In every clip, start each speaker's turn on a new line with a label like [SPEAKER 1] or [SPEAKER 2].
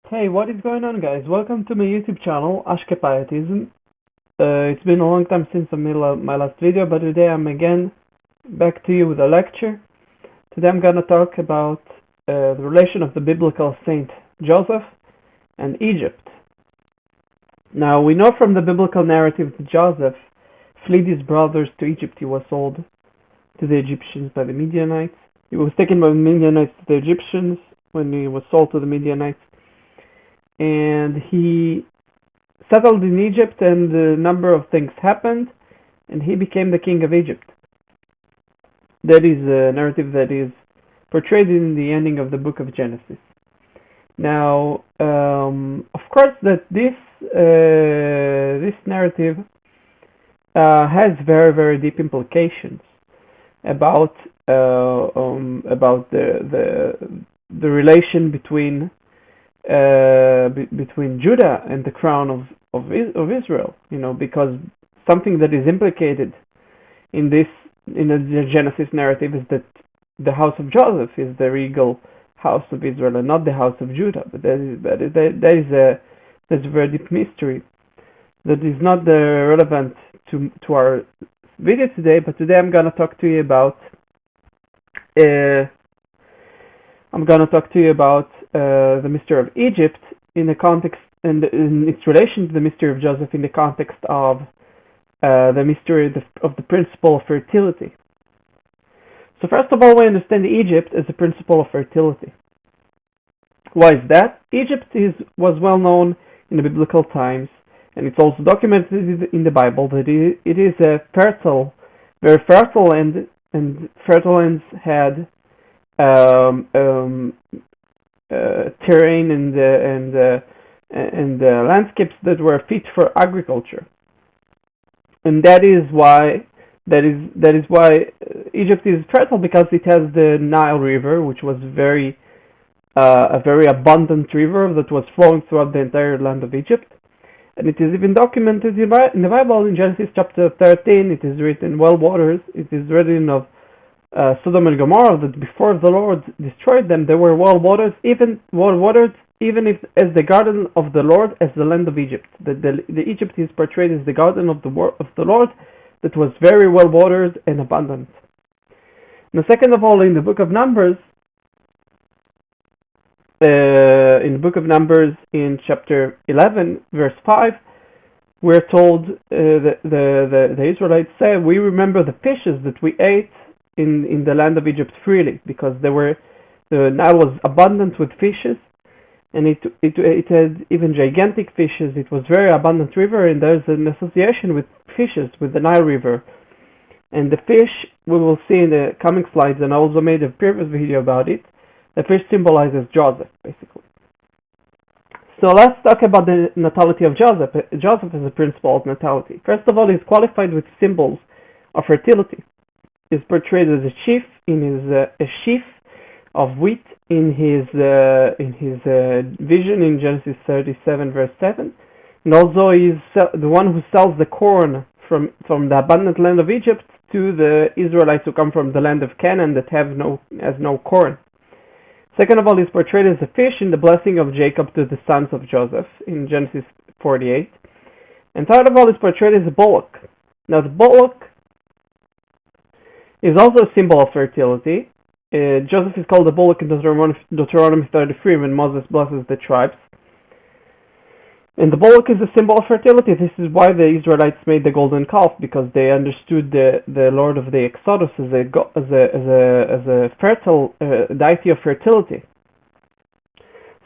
[SPEAKER 1] Hey, what is going on, guys? Welcome to my YouTube channel, Ashke Pietism. It's been a long time since I made my last video, but today I'm again back to you with a lecture. Today I'm gonna talk about the relation of the biblical saint Joseph and Egypt. Now, we know from the biblical narrative that Joseph fled his brothers to Egypt. He was sold to the Egyptians by the Midianites. He was taken by the Midianites to the Egyptians when he was sold to the Midianites. And he settled in Egypt, and a number of things happened, and he became the king of Egypt. That is a narrative that is portrayed in the ending of the book of Genesis. Now, of course, that this narrative has very, very deep implications about the relation between Judah and the crown of Israel, because something that is implicated in the Genesis narrative is that the house of Joseph is the regal house of Israel and not the house of Judah. But that's a very deep mystery that is not relevant to our video today. But today I'm gonna talk to you about the mystery of Egypt in the context and in its relation to the mystery of Joseph in the context of the mystery of the principle of fertility. So first of all, we understand Egypt as a principle of fertility. Why is that? Egypt was well known in the biblical times, and it's also documented in the Bible that it is a very fertile land, and fertile lands had terrain and landscapes that were fit for agriculture, and that is why Egypt is fertile, because it has the Nile River, which was a very abundant river that was flowing throughout the entire land of Egypt. And it is even documented in the Bible in Genesis chapter 13. It is written, well waters. It is written of Sodom and Gomorrah, that before the Lord destroyed them, they were well watered, even if as the garden of the Lord, as the land of Egypt. The Egypt is portrayed as the garden of the Lord, that was very well watered and abundant. Now, second of all, in the book of Numbers, in chapter 11, verse 5, we're told that the Israelites say, "We remember the fishes that we ate in the land of Egypt freely," because the Nile was abundant with fishes, and it had even gigantic fishes. It was very abundant river, and there's an association with fishes with the Nile River. And the fish, we will see in the coming slides, and I also made a previous video about it. The fish symbolizes Joseph, basically. So let's talk about the natality of Joseph. Joseph is a principle of natality. First of all, he's qualified with symbols of fertility. Is portrayed as a sheaf a sheaf of wheat in his vision in Genesis 37 verse 7, and also he's the one who sells the corn from the abundant land of Egypt to the Israelites who come from the land of Canaan that has no corn. Second of all, he's portrayed as a fish in the blessing of Jacob to the sons of Joseph in Genesis 48, and third of all, he's portrayed as a bullock. Now, the bullock is also a symbol of fertility. Joseph is called a bullock in Deuteronomy 33 when Moses blesses the tribes. And the bullock is a symbol of fertility. This is why the Israelites made the golden calf, because they understood the Lord of the Exodus as a fertile deity of fertility.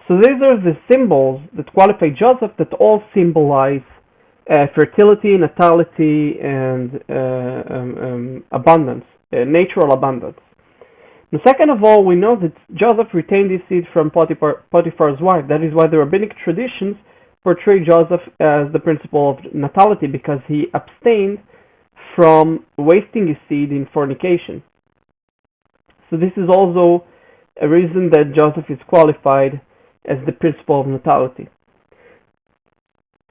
[SPEAKER 1] So these are the symbols that qualify Joseph, that all symbolize fertility, natality, and abundance, natural abundance. Now, second of all, we know that Joseph retained his seed from Potiphar's wife. That is why the rabbinic traditions portray Joseph as the principle of natality, because he abstained from wasting his seed in fornication. So this is also a reason that Joseph is qualified as the principle of natality.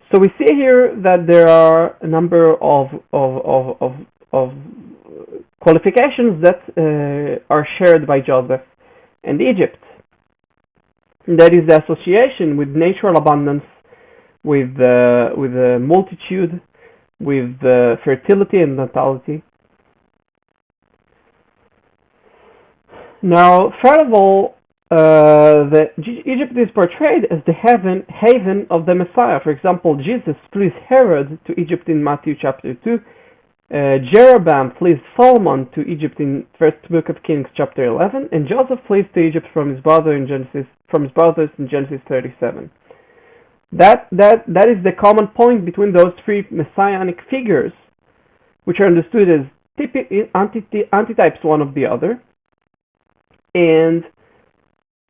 [SPEAKER 1] So we see here that there are a number of qualifications that are shared by Joseph and Egypt. That is the association with natural abundance, with multitude, with fertility and natality. Now, first of all, Egypt is portrayed as the haven of the Messiah. For example, Jesus flees Herod to Egypt in Matthew chapter 2. Jeroboam flees Solomon to Egypt in First Book of Kings chapter 11, and Joseph flees to Egypt from his brothers in Genesis 37. That is the common point between those three messianic figures, which are understood as antitypes one of the other, and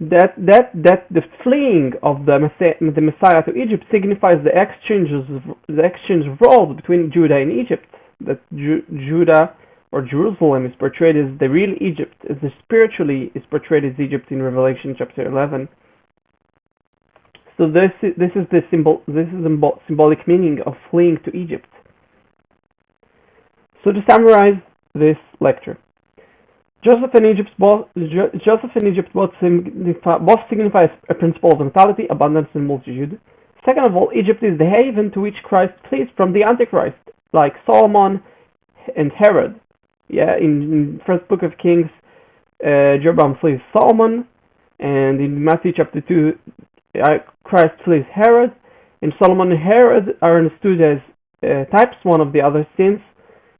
[SPEAKER 1] that the fleeing of the Messiah to Egypt signifies the exchange of roles between Judah and Egypt. That Judah or Jerusalem is portrayed as the real Egypt, as the spiritually is portrayed as Egypt in Revelation chapter 11. So this is the symbolic meaning of fleeing to Egypt. So to summarize this lecture, Joseph and Egypt both signify a principle of natality, abundance, and multitude. Second of all, Egypt is the haven to which Christ flees from the Antichrist, like Solomon and Herod. Yeah, in First Book of Kings, Jeroboam flees Solomon, and in Matthew chapter 2, Christ flees Herod, and Solomon and Herod are understood as types one of the other sins.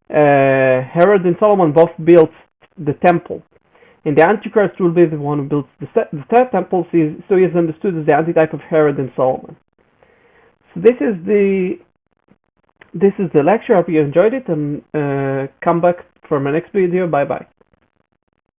[SPEAKER 1] Herod and Solomon both built the temple, and the Antichrist will be the one who builds the third temple, so he is understood as the antitype of Herod and Solomon. So this is the lecture. I hope you enjoyed it, and come back for my next video. Bye bye.